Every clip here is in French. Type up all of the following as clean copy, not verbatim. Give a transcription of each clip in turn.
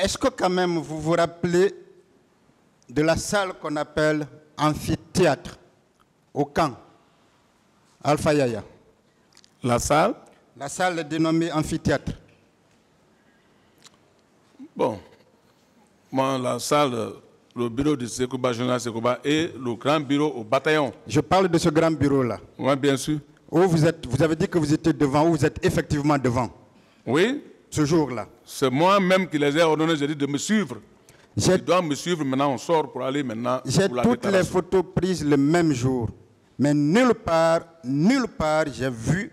est-ce que quand même vous vous rappelez de la salle qu'on appelle amphithéâtre au camp Alpha Yaya? La salle? La salle est dénommée amphithéâtre. Bon, moi, la salle, le bureau de Sekouba, général Sekouba, et le grand bureau au bataillon. Je parle de ce grand bureau-là. Oui, bien sûr. Où vous avez dit que vous étiez devant, où vous êtes effectivement devant. Oui. Ce jour-là. C'est moi-même qui les ai ordonnés, j'ai dit de me suivre. Ils doivent me suivre, maintenant on sort pour aller maintenant. J'ai toutes les photos prises le même jour. Mais nulle part, j'ai vu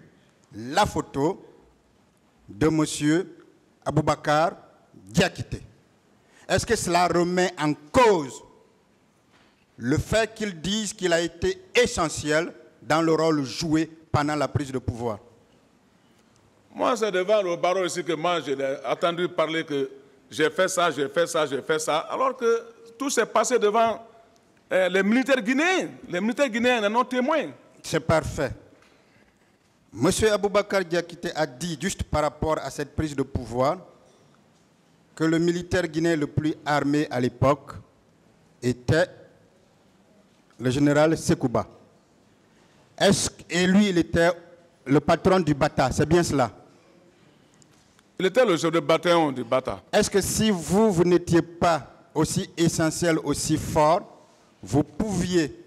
la photo de M. Aboubakar Diakité. Est-ce que cela remet en cause le fait qu'ils disent qu'il a été essentiel dans le rôle joué pendant la prise de pouvoir? Moi, c'est devant le barreau ici que moi, j'ai entendu parler que j'ai fait ça, j'ai fait ça, j'ai fait ça, alors que tout s'est passé devant les militaires guinéens. Les militaires guinéens en ont témoin. C'est parfait. Monsieur Aboubakar Diakité a dit, juste par rapport à cette prise de pouvoir, que le militaire guinéen le plus armé à l'époque était le général Sekouba. Et lui, il était le patron du Bata, c'est bien cela? Il était le chef de bataillon du Bata. Est-ce que si vous n'étiez pas aussi essentiel, aussi fort, vous pouviez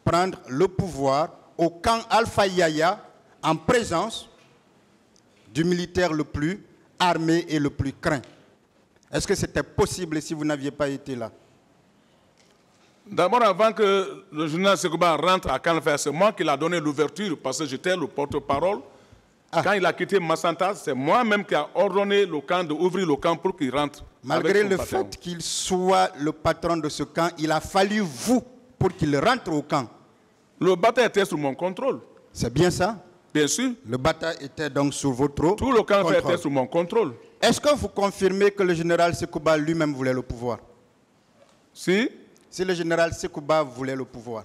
prendre le pouvoir au camp Alpha Yaya en présence du militaire le plus armé et le plus craint? Est-ce que c'était possible si vous n'aviez pas été là? D'abord, avant que le général Sekouba rentre à Canfer, c'est moi qui l'ai donné l'ouverture parce que j'étais le porte-parole. Quand il a quitté Massanta, c'est moi-même qui ai ordonné le camp d'ouvrir le camp pour qu'il rentre. Malgré le fait qu'il soit le patron de ce camp, il a fallu vous pour qu'il rentre au camp. Le bataillon était sous mon contrôle. C'est bien ça? Bien sûr. Le bataillon était donc sous votre contrôle. Tout le camp était sous mon contrôle. Est-ce que vous confirmez que le général Sekouba lui-même voulait le pouvoir? Si le général Sekouba voulait le pouvoir.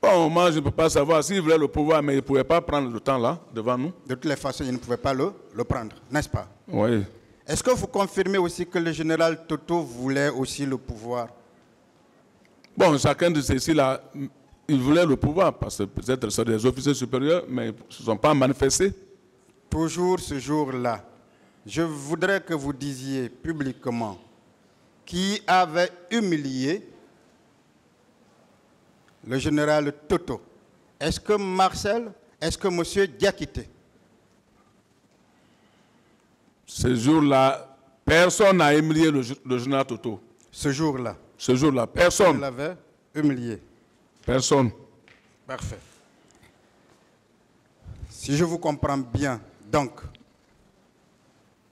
Bon, moi, je ne peux pas savoir s'il voulait le pouvoir, mais il ne pouvait pas prendre le temps là, devant nous. De toutes les façons, il ne pouvait pas le prendre, n'est-ce pas? Oui. Est-ce que vous confirmez aussi que le général Toto voulait aussi le pouvoir? Bon, chacun de ceux-ci-là, ils voulaient le pouvoir, parce que peut-être ce sont des officiers supérieurs, mais ils ne se sont pas manifestés. Toujours ce jour-là, je voudrais que vous disiez publiquement qui avait humilié le général Toto. Est-ce que Marcel? Est-ce que M. Diakité? Ce jour-là, personne n'a humilié le général Toto. Ce jour-là? Ce jour-là, personne. Il l'avait humilié. Personne. Parfait. Si je vous comprends bien, donc,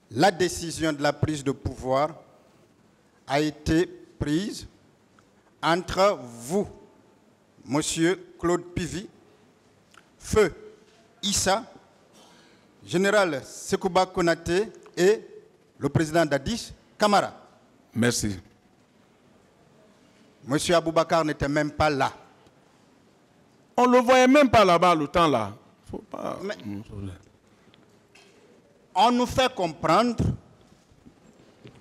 la décision de la prise de pouvoir a été prise entre vous, Monsieur Claude Pivi, Feu Issa, Général Sekouba Konaté et le président Dadis Camara. Merci. Monsieur Aboubakar n'était même pas là. On ne le voyait même pas là-bas, le temps là. Faut pas... On nous fait comprendre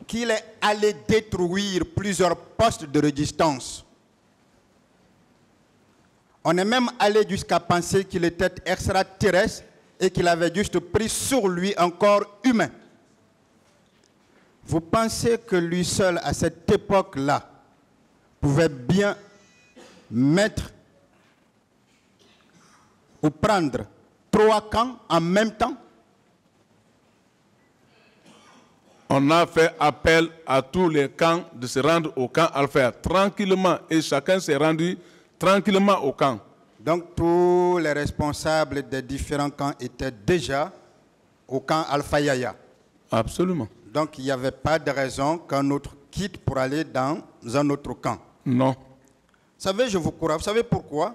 qu'il est allé détruire plusieurs postes de résistance. On est même allé jusqu'à penser qu'il était extraterrestre et qu'il avait juste pris sur lui un corps humain. Vous pensez que lui seul, à cette époque-là, pouvait bien mettre ou prendre 3 camps en même temps? On a fait appel à tous les camps de se rendre au camp Alpha tranquillement et chacun s'est rendu tranquillement au camp. Donc tous les responsables des différents camps étaient déjà au camp Alpha Yaya. Absolument. Donc il n'y avait pas de raison qu'un autre quitte pour aller dans un autre camp. Non. Vous savez, je vous crois. Vous savez pourquoi?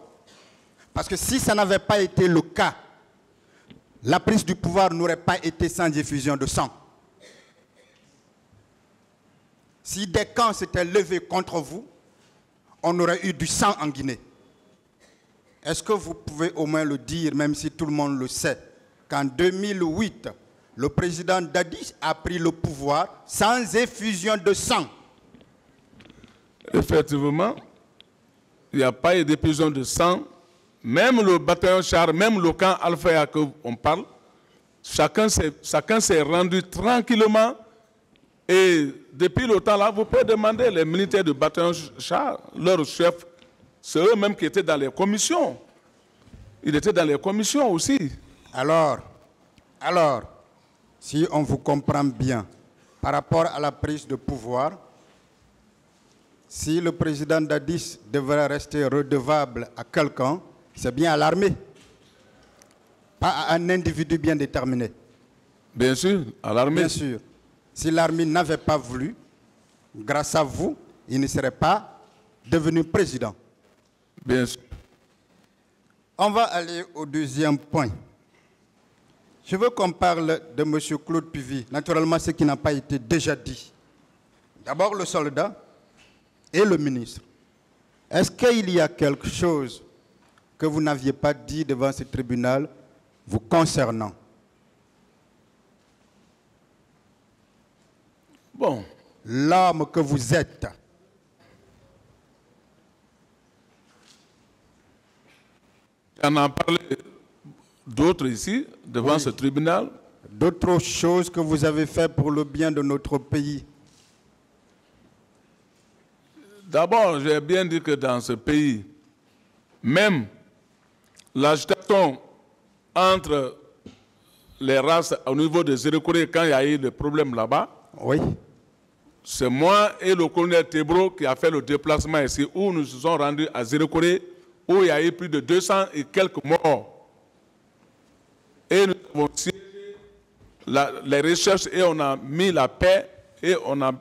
Parce que si ça n'avait pas été le cas, la prise du pouvoir n'aurait pas été sans effusion de sang. Si des camps s'étaient levés contre vous, on aurait eu du sang en Guinée. Est-ce que vous pouvez au moins le dire, même si tout le monde le sait, qu'en 2008, le président Dadis a pris le pouvoir sans effusion de sang. Effectivement, il n'y a pas eu d'effusion de sang. Même le bataillon char, même le camp Alpha qu'on parle, chacun s'est rendu tranquillement. Et depuis le temps là, vous pouvez demander les militaires du bataillon char, leur chef, c'est eux-mêmes qui étaient dans les commissions. Ils étaient dans les commissions aussi. Alors, si on vous comprend bien, par rapport à la prise de pouvoir, si le président Dadis devrait rester redevable à quelqu'un, c'est bien à l'armée, pas à un individu bien déterminé. Bien sûr, à l'armée. Bien sûr. Si l'armée n'avait pas voulu, grâce à vous, il ne serait pas devenu président. Bien sûr. On va aller au deuxième point. Je veux qu'on parle de M. Claude Puvis. Naturellement, ce qui n'a pas été déjà dit. D'abord, le soldat et le ministre. Est-ce qu'il y a quelque chose que vous n'aviez pas dit devant ce tribunal vous concernant? Bon. L'homme que vous êtes. On en a parlé d'autres ici, devant ce tribunal. D'autres choses que vous avez fait pour le bien de notre pays. D'abord, j'ai bien dit que dans ce pays, même l'agitation entre les races au niveau de Zérékoré, quand il y a eu des problèmes là-bas, oui. C'est moi et le colonel Tebro qui a fait le déplacement ici, où nous nous sommes rendus à Zérékoré, où il y a eu plus de 200 et quelques morts. Et nous avons siégé les recherches et on a mis la paix et on a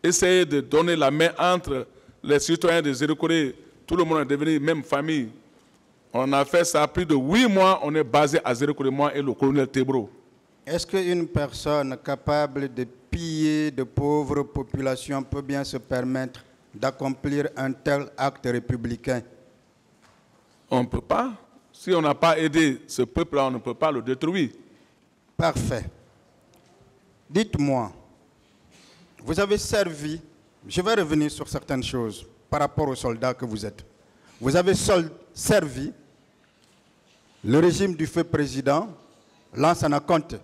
essayé de donner la main entre les citoyens de Zérékoré. Tout le monde est devenu même famille. On a fait ça plus de 8 mois, on est basé à Zérékoré, moi et le colonel Tebro. Est-ce qu'une personne capable de piller de pauvres populations peut bien se permettre d'accomplir un tel acte républicain? On ne peut pas. Si on n'a pas aidé ce peuple-là, on ne peut pas le détruire. Parfait. Dites-moi, vous avez servi, je vais revenir sur certaines choses par rapport aux soldats que vous êtes. Vous avez servi le régime du feu président Lansana Conté.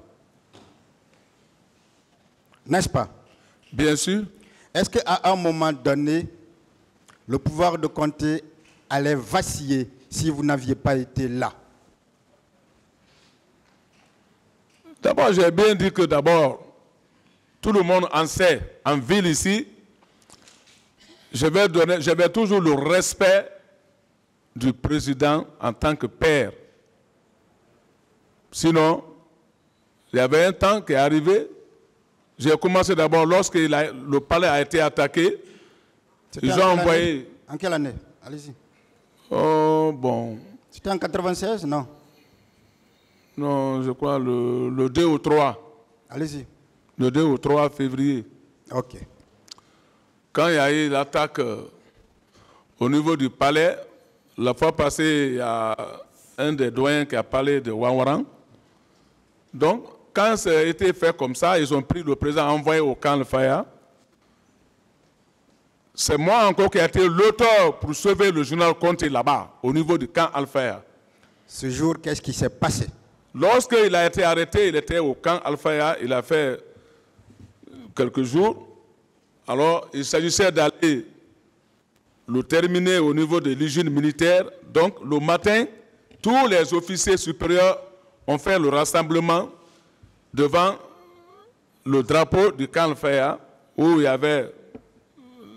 N'est-ce pas? Bien sûr. Est-ce qu'à un moment donné, le pouvoir de Conté allait vaciller si vous n'aviez pas été là? D'abord, j'ai bien dit que d'abord, tout le monde en sait, en ville ici, je vais toujours le respect du président en tant que père. Sinon, il y avait un temps qui est arrivé. J'ai commencé d'abord lorsque le palais a été attaqué. Ils ont envoyé. En quelle année? Allez-y. Oh, bon. C'était en 96, non? Non, je crois le 2 ou 3. Allez-y. Le 2 ou 3 février. OK. Quand il y a eu l'attaque au niveau du palais, la fois passée, il y a un des doyens qui a parlé de Wawaran. Donc, quand ça a été fait comme ça, ils ont pris le président envoyé au camp Al-Faya. C'est moi encore qui ai été l'auteur pour sauver le journal Conté là-bas, au niveau du camp Al-Faya. Ce jour, qu'est-ce qui s'est passé? Lorsqu'il a été arrêté, il était au camp Al-Faya, il a fait quelques jours. Alors, il s'agissait d'aller le terminer au niveau de l'hygiène militaire. Donc, le matin, tous les officiers supérieurs ont fait le rassemblement devant le drapeau du camp Al-Faya, où il y avait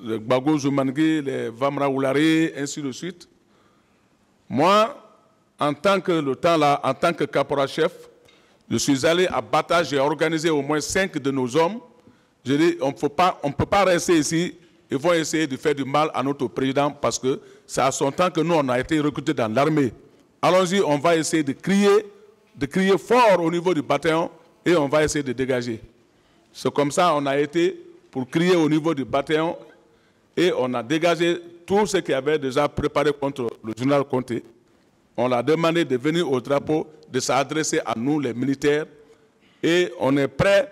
les Gbago Zoumangui, les Vamra Oulari, ainsi de suite. Moi, en tant que caporal-chef, je suis allé à Bata, j'ai organisé au moins 5 de nos hommes. J'ai dit, on ne peut pas rester ici, ils vont essayer de faire du mal à notre président parce que c'est à son temps que nous, on a été recrutés dans l'armée. Allons-y, on va essayer de crier fort au niveau du bataillon et on va essayer de dégager. C'est comme ça on a été pour crier au niveau du bataillon et on a dégagé tout ce qui avait déjà préparé contre le journal Conté. On l'a demandé de venir au drapeau, de s'adresser à nous, les militaires, et on est prêt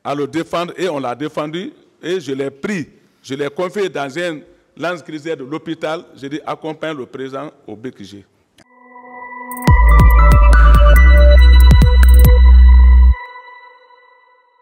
à le défendre et on l'a défendu et je l'ai pris, je l'ai confié dans un lance-grisère de l'hôpital. J'ai dit accompagne le président au BQG.